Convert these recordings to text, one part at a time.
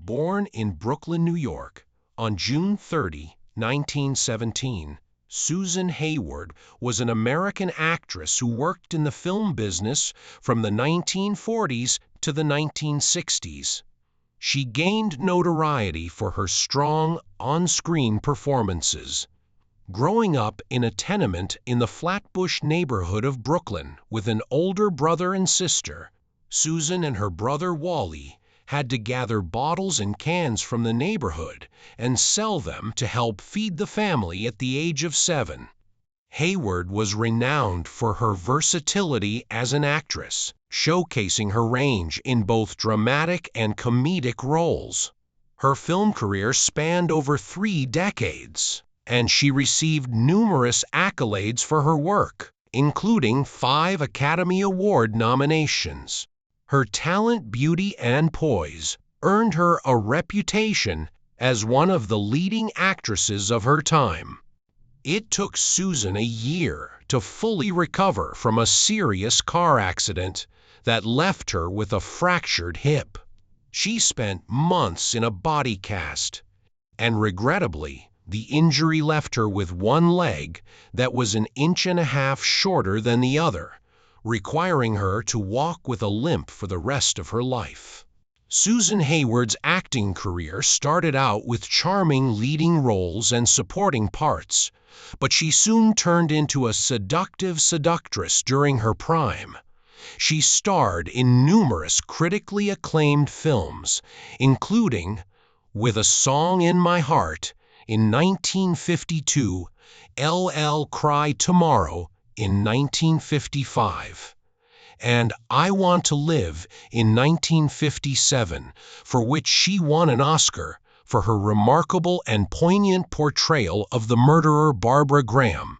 Born in Brooklyn, New York, on June 30, 1917, Susan Hayward was an American actress who worked in the film business from the 1940s to the 1960s. She gained notoriety for her strong, on-screen performances. Growing up in a tenement in the Flatbush neighborhood of Brooklyn with an older brother and sister, Susan and her brother Wally had to gather bottles and cans from the neighborhood and sell them to help feed the family at the age of 7. Hayward was renowned for her versatility as an actress, showcasing her range in both dramatic and comedic roles. Her film career spanned over 3 decades, and she received numerous accolades for her work, including 5 Academy Award nominations. Her talent, beauty, and poise earned her a reputation as one of the leading actresses of her time. It took Susan a year to fully recover from a serious car accident that left her with a fractured hip. She spent months in a body cast, and regrettably, the injury left her with one leg that was 1.5 inches shorter than the other, requiring her to walk with a limp for the rest of her life. Susan Hayward's acting career started out with charming leading roles and supporting parts, but she soon turned into a seductive seductress during her prime. She starred in numerous critically acclaimed films, including With a Song in My Heart in 1952, LL Cry Tomorrow in 1955, and I Want to Live in 1957, for which she won an Oscar for her remarkable and poignant portrayal of the murderer Barbara Graham.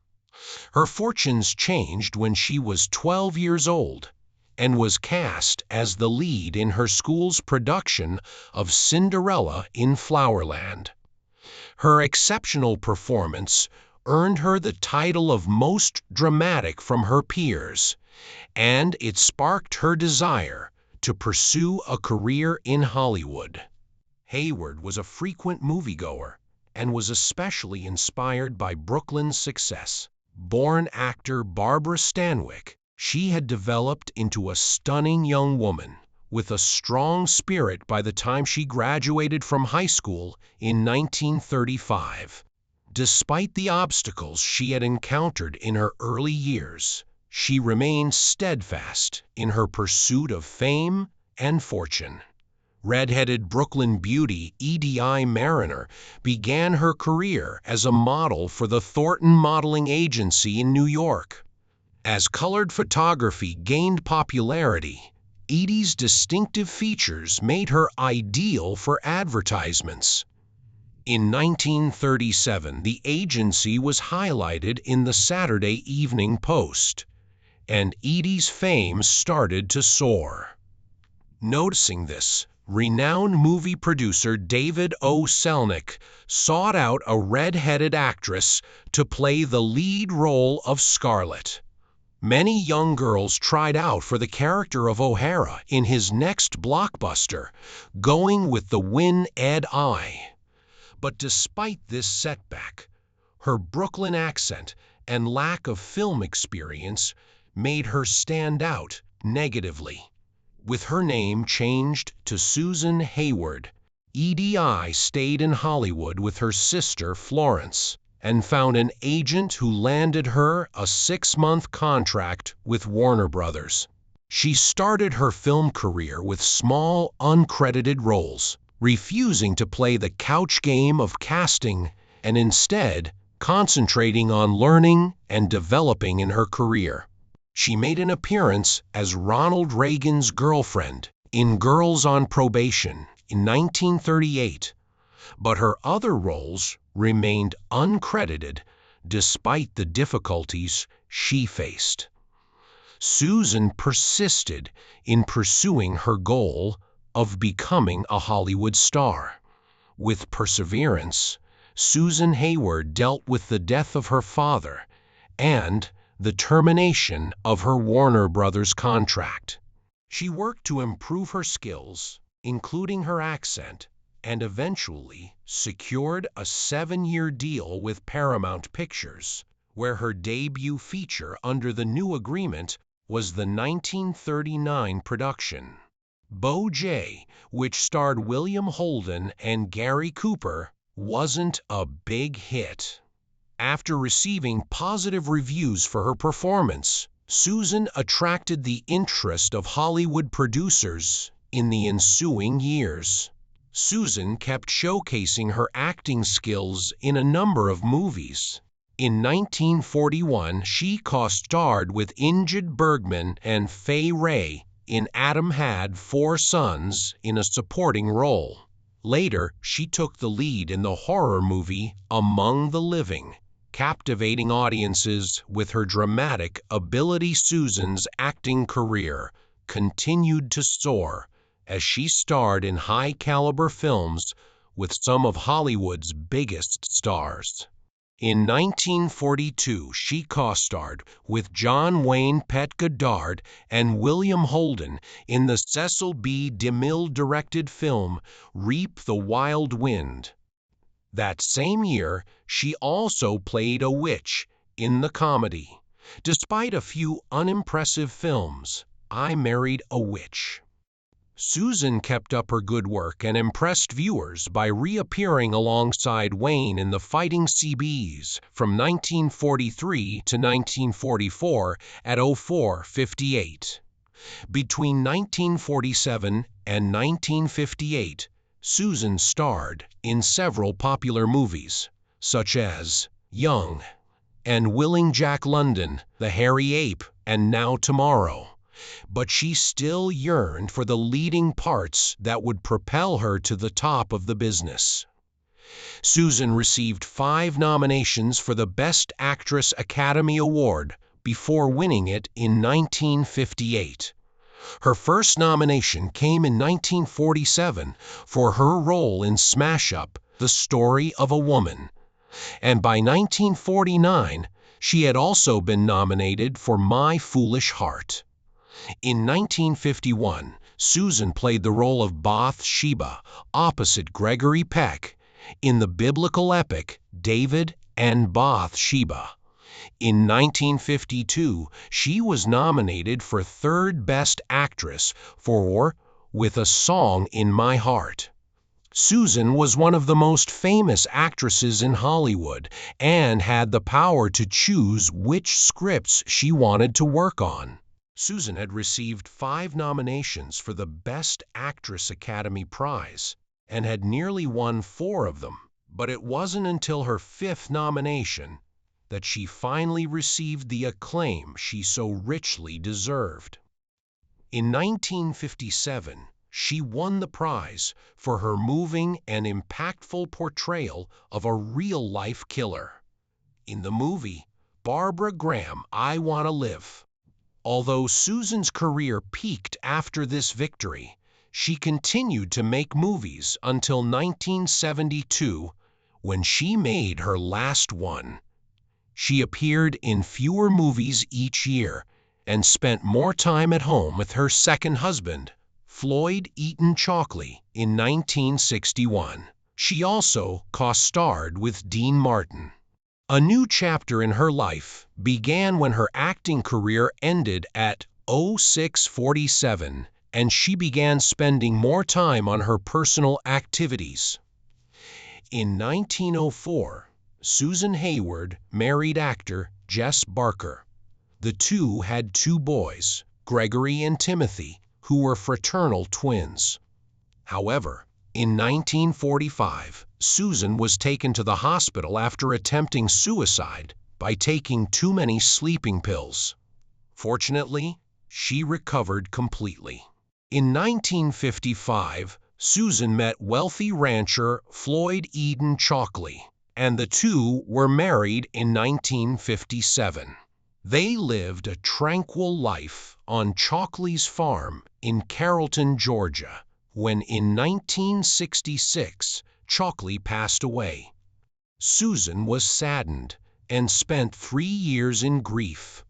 Her fortunes changed when she was 12 years old and was cast as the lead in her school's production of Cinderella in Flowerland. Her exceptional performance earned her the title of Most Dramatic from her peers, and it sparked her desire to pursue a career in Hollywood. Hayward was a frequent moviegoer and was especially inspired by Brooklyn's success. Born actor Barbara Stanwyck, she had developed into a stunning young woman with a strong spirit by the time she graduated from high school in 1935. Despite the obstacles she had encountered in her early years, she remained steadfast in her pursuit of fame and fortune. Red-headed Brooklyn beauty Edie Mariner began her career as a model for the Thornton Modeling Agency in New York. As colored photography gained popularity, Edie's distinctive features made her ideal for advertisements. In 1937, the agency was highlighted in the Saturday Evening Post, and Edie's fame started to soar. Noticing this, renowned movie producer David O. Selnick sought out a red-headed actress to play the lead role of Scarlett. Many young girls tried out for the character of O'Hara in his next blockbuster, going with the Win-Ed Eye. But despite this setback, her Brooklyn accent and lack of film experience made her stand out negatively. With her name changed to Susan Hayward, Edie stayed in Hollywood with her sister Florence and found an agent who landed her a 6-month contract with Warner Brothers. She started her film career with small, uncredited roles, refusing to play the couch game of casting and instead concentrating on learning and developing in her career. She made an appearance as Ronald Reagan's girlfriend in Girls on Probation in 1938, but her other roles remained uncredited despite the difficulties she faced. Susan persisted in pursuing her goal of becoming a Hollywood star. With perseverance, Susan Hayward dealt with the death of her father and the termination of her Warner Brothers contract. She worked to improve her skills, including her accent, and eventually secured a 7-year deal with Paramount Pictures, where her debut feature under the new agreement was the 1939 production Beau Jay, which starred William Holden and Gary Cooper, wasn't a big hit. After receiving positive reviews for her performance, Susan attracted the interest of Hollywood producers in the ensuing years. Susan kept showcasing her acting skills in a number of movies. In 1941, she co-starred with Ingrid Bergman and Fay Wray in Adam Had 4 Sons in a supporting role. Later, she took the lead in the horror movie Among the Living, captivating audiences with her dramatic ability. Susan's acting career continued to soar as she starred in high-caliber films with some of Hollywood's biggest stars. In 1942, she co-starred with John Wayne Pet Goddard and William Holden in the Cecil B. DeMille-directed film Reap the Wild Wind. That same year, she also played a witch in the comedy. Despite a few unimpressive films, I Married a Witch. Susan kept up her good work and impressed viewers by reappearing alongside Wayne in The Fighting CBs from 1943 to 1944 at 04:58. Between 1947 and 1958, Susan starred in several popular movies, such as Young and Willing Jack London, The Hairy Ape, and Now Tomorrow. But she still yearned for the leading parts that would propel her to the top of the business. Susan received 5 nominations for the Best Actress Academy Award before winning it in 1958. Her first nomination came in 1947 for her role in smash-up The Story of a Woman, and by 1949 she had also been nominated for My Foolish Heart. In 1951, Susan played the role of Bath-sheba opposite Gregory Peck in the biblical epic David and Bath-sheba. In 1952, she was nominated for third Best Actress for With a Song in My Heart. Susan was one of the most famous actresses in Hollywood and had the power to choose which scripts she wanted to work on. Susan had received 5 nominations for the Best Actress Academy Prize and had nearly won 4 of them, but it wasn't until her 5th nomination that she finally received the acclaim she so richly deserved. In 1957, she won the prize for her moving and impactful portrayal of a real-life killer in the movie Barbara Graham, I Want to Live. Although Susan's career peaked after this victory, she continued to make movies until 1972, when she made her last one. She appeared in fewer movies each year and spent more time at home with her second husband, Floyd Eaton Chalkley, in 1961. She also co-starred with Dean Martin. A new chapter in her life began when her acting career ended at 06:47, and she began spending more time on her personal activities. In 1904, Susan Hayward married actor Jess Barker. The two had 2 boys, Gregory and Timothy, who were fraternal twins. However, in 1945, Susan was taken to the hospital after attempting suicide by taking too many sleeping pills. Fortunately, she recovered completely. In 1955, Susan met wealthy rancher Floyd Eaton Chalkley, and the two were married in 1957. They lived a tranquil life on Chalkley's farm in Carrollton, Georgia, when in 1966, Chalkley passed away. Susan was saddened and spent 3 years in grief.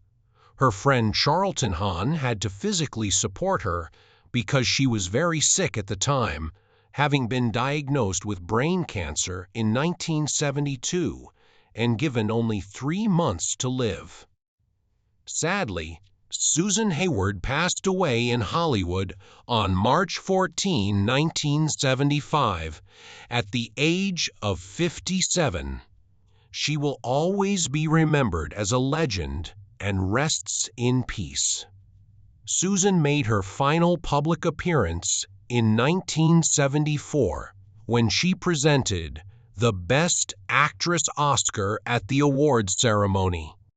Her friend Charlton Hahn had to physically support her because she was very sick at the time having been diagnosed with brain cancer in 1972 and given only 3 months to live. Sadly, Susan Hayward passed away in Hollywood on March 14, 1975, at the age of 57. She will always be remembered as a legend and rests in peace. Susan made her final public appearance in 1974 when she presented the Best Actress Oscar at the awards ceremony.